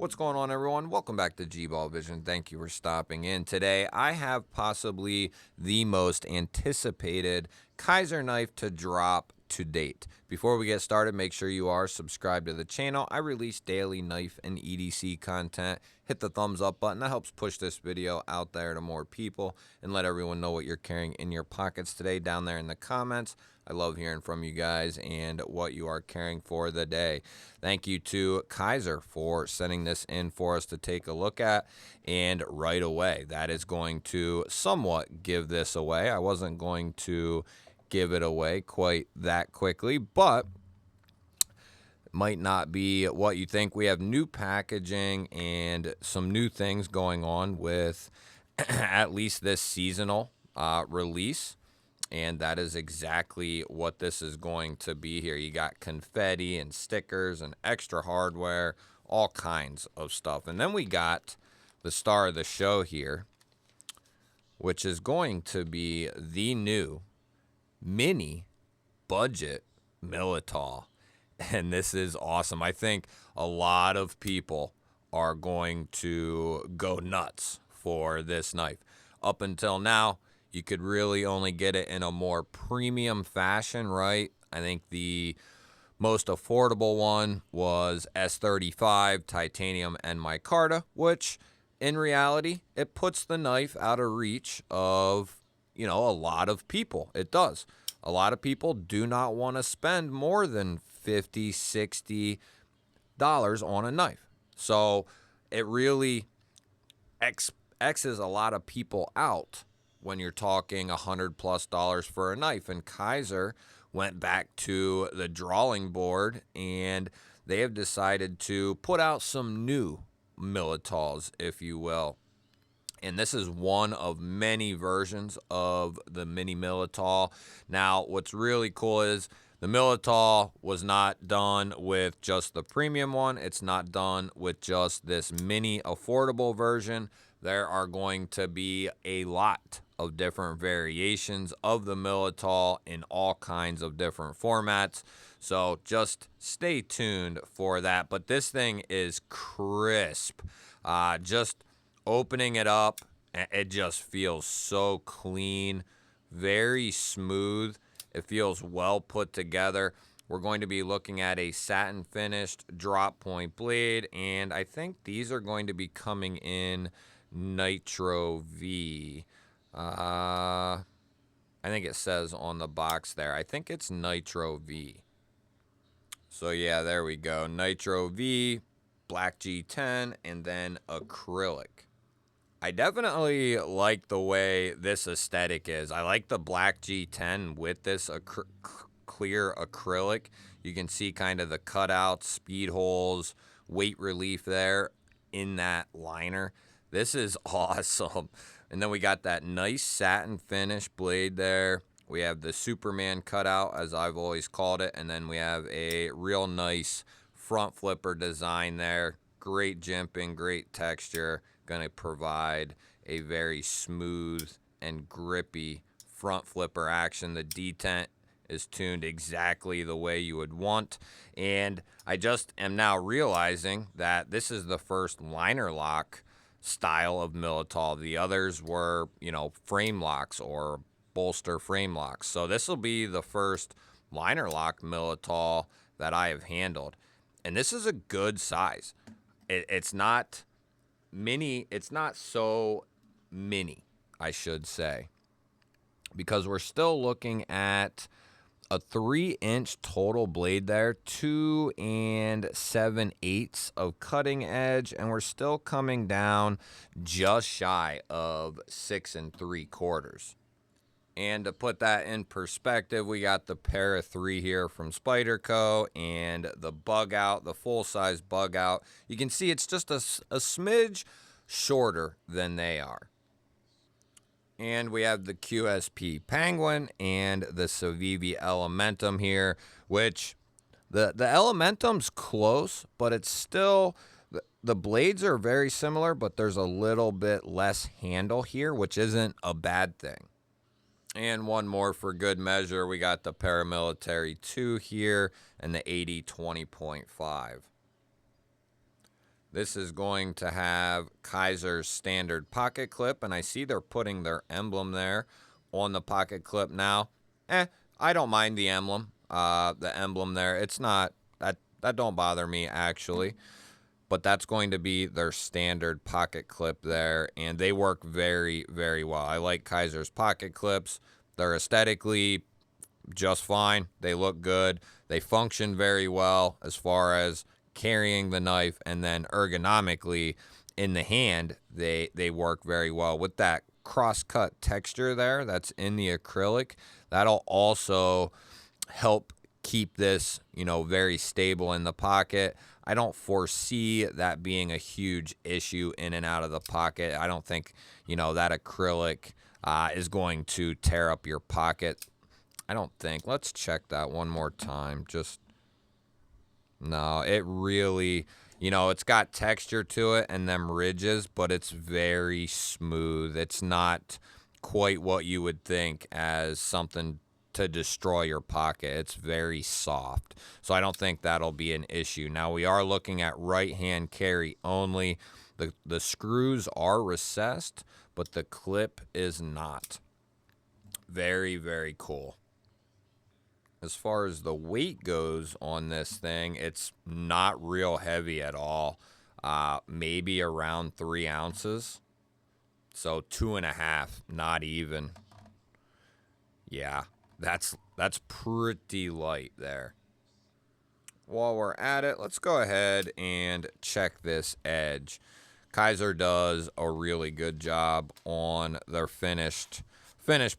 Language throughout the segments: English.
What's going on, everyone? Welcome back to G-Ball Vision. Thank you for stopping in. Today, I have possibly the most anticipated Kizer knife to drop to date. Before we get started, make sure you are subscribed to the channel. I release daily knife and EDC content. Hit the thumbs up button. That helps push this video out there to more people and let everyone know what you're carrying in your pockets today down there in the comments. I love hearing from you guys and what you are carrying for the day. Thank you to Kizer for sending this in for us to take a look at. And right away, that is going to somewhat give this away. I wasn't going to give it away quite that quickly, but might not be what you think. We have new packaging and some new things going on with at least this seasonal release. And that is exactly what this is going to be here. You got confetti and stickers and extra hardware, all kinds of stuff. And then we got the star of the show here, which is going to be the new mini budget Militaw. And this is awesome. I think a lot of people are going to go nuts for this knife. Up until now, you could really only get it in a more premium fashion, right? I think the most affordable one was S35 titanium and micarta, which in reality, it puts the knife out of reach of, a lot of people. It does. A lot of people do not want to spend more than $50, $60 on a knife. So it really X's a lot of people out when you're talking $100+ for a knife. And Kizer went back to the drawing board and they have decided to put out some new Militaws, if you will. And this is one of many versions of the Mini Militaw. Now, what's really cool is the Militaw was not done with just the premium one. It's not done with just this mini affordable version. There are going to be a lot of different variations of the Militaw in all kinds of different formats. So just stay tuned for that. But this thing is crisp. Just opening it up, it just feels so clean, very smooth. It feels well put together. We're going to be looking at a satin finished drop point blade, and I think these are going to be coming in Nitro V. I think it says on the box there. I think it's Nitro V. So yeah, there we go. Nitro V, black G10, and then acrylic. I definitely like the way this aesthetic is. I like the black G10 with this clear acrylic. You can see kind of the cutouts, speed holes, weight relief there in that liner. This is awesome. And then we got that nice satin finish blade there. We have the Superman cutout, as I've always called it. And then we have a real nice front flipper design there. Great jimping, great texture. Going to provide a very smooth and grippy front flipper action. The detent is tuned exactly the way you would want. And I just am now realizing that this is the first liner lock style of Militaw. The others were, frame locks or bolster frame locks. So this will be the first liner lock Militaw that I have handled. And this is a good size. It's not mini. It's not so mini, I should say, because we're still looking at a 3-inch total blade there, 2 7/8 of cutting edge, and we're still coming down just shy of 6 3/4. And to put that in perspective, we got the Para 3 here from Spyderco and the bug out, the full-size bug out. You can see it's just a smidge shorter than they are. And we have the QSP Penguin and the Civivi Elementum here, which the Elementum's close, but it's still, the blades are very similar, but there's a little bit less handle here, which isn't a bad thing. And one more for good measure, we got the Paramilitary 2 here and the 80 20.5. This is going to have Kizer's standard pocket clip, and I see they're putting their emblem there on the pocket clip now. I don't mind the emblem there. It's not, that don't bother me actually. But that's going to be their standard pocket clip there, and they work very, very well. I like Kizer's pocket clips. They're aesthetically just fine. They look good. They function very well as far as carrying the knife, and then ergonomically in the hand, they work very well. With that cross-cut texture there that's in the acrylic, that'll also help keep this, very stable in the pocket. I don't foresee that being a huge issue in and out of the pocket. I don't think, that acrylic is going to tear up your pocket. I don't think. Let's check that one more time. No, it really, it's got texture to it and them ridges, but it's very smooth. It's not quite what you would think as something to destroy your pocket. It's very soft. So I don't think that'll be an issue. Now we are looking at right-hand carry only. The screws are recessed, but the clip is not. Very, very cool. As far as the weight goes on this thing, it's not real heavy at all. Maybe around 3 ounces. So 2.5, not even. Yeah. That's pretty light there. While we're at it, let's go ahead and check this edge. Kizer does a really good job on their finished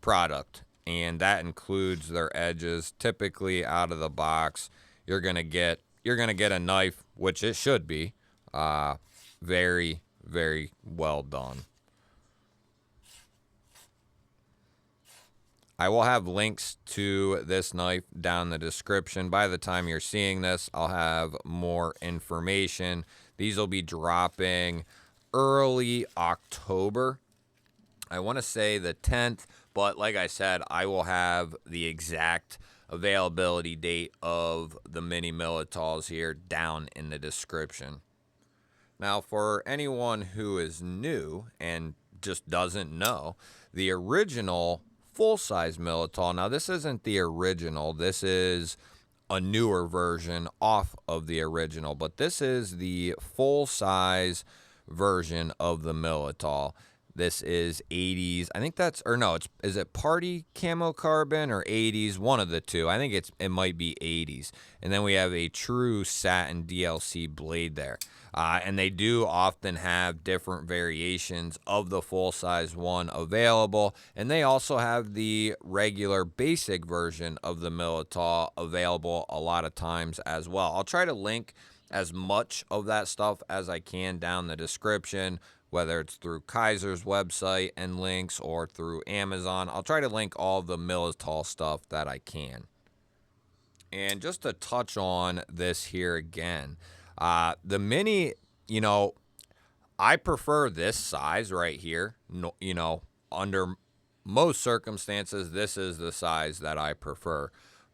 product, and that includes their edges. Typically out of the box, you're gonna get a knife, which it should be, very, very well done. I will have links to this knife down in the description. By the time you're seeing this, I'll have more information. These will be dropping early October. I want to say the 10th, but like I said, I will have the exact availability date of the Mini Militaws here down in the description. Now, for anyone who is new and just doesn't know, the original full-size Militaw. Now, this isn't the original. This is a newer version off of the original, but this is the full-size version of the Militaw. This is 80s. I think that's, or no, is it party camo carbon or 80s? One of the two. I think it might be 80s. And then we have a true satin DLC blade there. And they do often have different variations of the full-size one available. And they also have the regular basic version of the Militaw available a lot of times as well. I'll try to link as much of that stuff as I can down in the description, whether it's through Kizer's website and links or through Amazon. I'll try to link all the Militaw stuff that I can. And just to touch on this here again, the Mini, I prefer this size right here. Under most circumstances, this is the size that I prefer.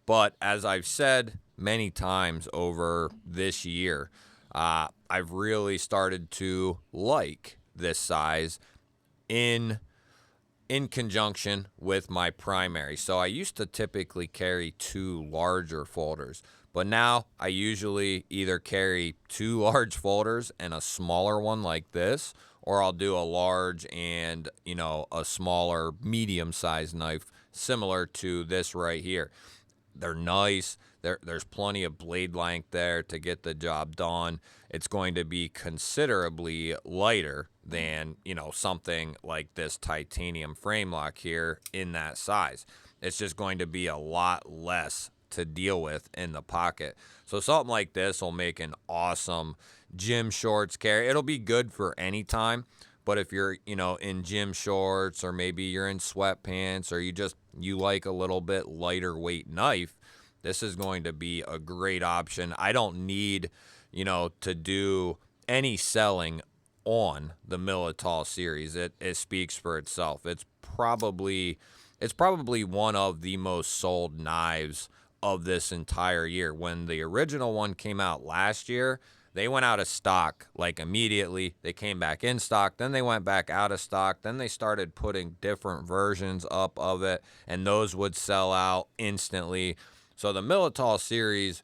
But as I've said many times over this year, I've really started to like this size in conjunction with my primary. So I used to typically carry 2 larger folders, but now I usually either carry 2 large folders and a smaller one like this, or I'll do a large and, a smaller medium-sized knife similar to this right here. They're nice. There's plenty of blade length there to get the job done. It's going to be considerably lighter than, something like this titanium frame lock here in that size. It's just going to be a lot less to deal with in the pocket. So something like this will make an awesome gym shorts carry. It'll be good for any time, but if you're, in gym shorts, or maybe you're in sweatpants, or you like a little bit lighter weight knife, this is going to be a great option. I don't need, to do any selling on the Militaw series. It speaks for itself. It's probably one of the most sold knives of this entire year. When the original one came out last year, they went out of stock like immediately. They came back in stock, then they went back out of stock, then they started putting different versions up of it, and those would sell out instantly. So the Militaw series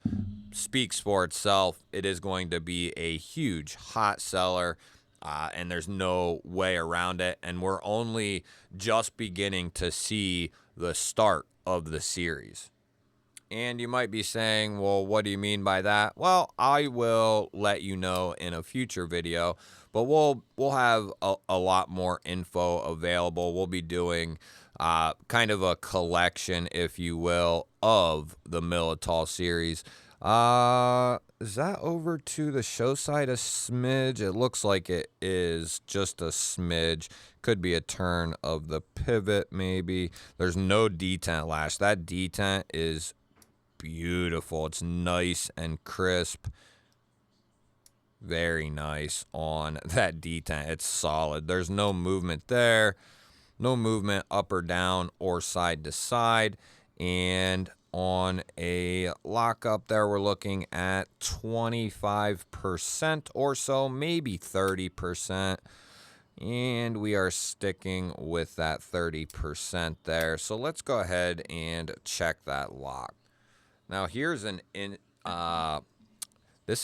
speaks for itself. It is going to be a huge hot seller, and there's no way around it. And we're only just beginning to see the start of the series. And you might be saying, well, what do you mean by that? Well, I will let you know in a future video, but we'll have a lot more info available. We'll be doing kind of a collection, if you will, of the Militaw series. Is that over to the show side a smidge? It looks like it is just a smidge. Could be a turn of the pivot, maybe. There's no detent lash. That detent is beautiful. It's nice and crisp. Very nice on that detent. It's solid. There's no movement there. No movement up or down or side to side. And on a lockup there, we're looking at 25% or so, maybe 30%. And we are sticking with that 30% there. So let's go ahead and check that lock. Now here's this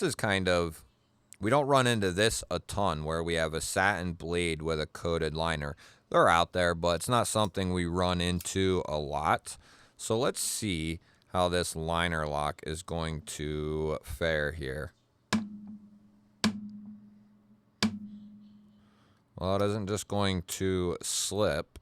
is kind of, we don't run into this a ton where we have a satin blade with a coated liner. They're out there, but it's not something we run into a lot. So let's see how this liner lock is going to fare here. Well, it isn't just going to slip.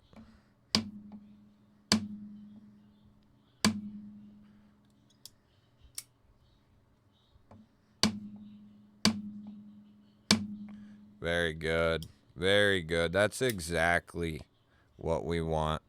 Very good. Very good. That's exactly what we want.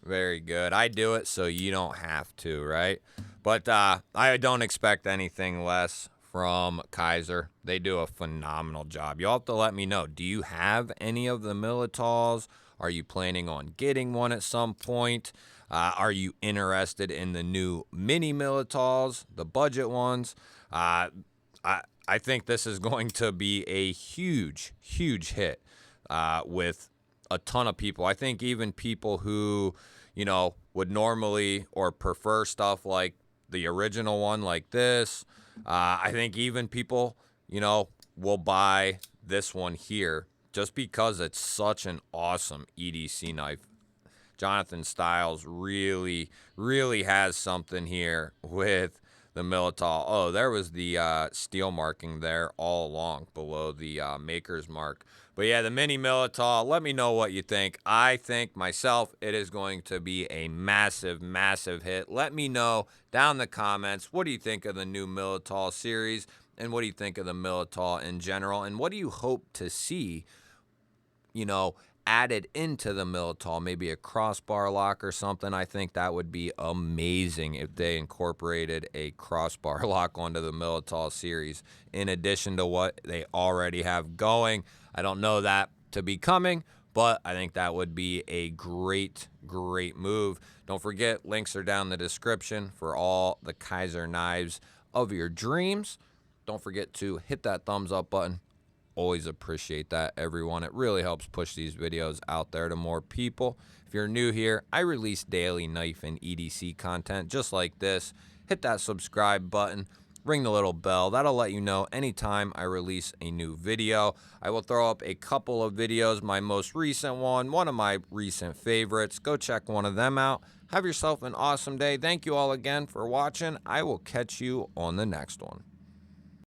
Very good. I do it so you don't have to, right? But I don't expect anything less from Kizer. They do a phenomenal job. You'll have to let me know. Do you have any of the Militaws? Are you planning on getting one at some point? Are you interested in the new Mini Militaws, the budget ones? I think this is going to be a huge, huge hit with a ton of people. I think even people who, you know, would normally or prefer stuff like the original one like this, I think even people, you know, will buy this one here just because it's such an awesome EDC knife. Jonathan Stiles really, really has something here with the Militaw. Oh, there was the steel marking there all along below the maker's mark. But yeah, the Mini Militaw, let me know what you think. I think myself it is going to be a massive, massive hit. Let me know down in the comments, what do you think of the new Militaw series? And what do you think of the Militaw in general? And what do you hope to see, you know, added into the Militaw, maybe a crossbar lock or something? I think that would be amazing if they incorporated a crossbar lock onto the Militaw series in addition to what they already have going. I don't know that to be coming, but I think that would be a great, great move. Don't forget, links are down in the description for all the Kizer knives of your dreams. Don't forget to hit that thumbs up button. Always appreciate that, everyone. It really helps push these videos out there to more people. If you're new here, I release daily knife and EDC content just like this. Hit that subscribe button. Ring the little bell. That'll let you know anytime I release a new video. I will throw up a couple of videos. My most recent one of my recent favorites. Go check one of them out. Have yourself an awesome day. Thank you all again for watching. I will catch you on the next one.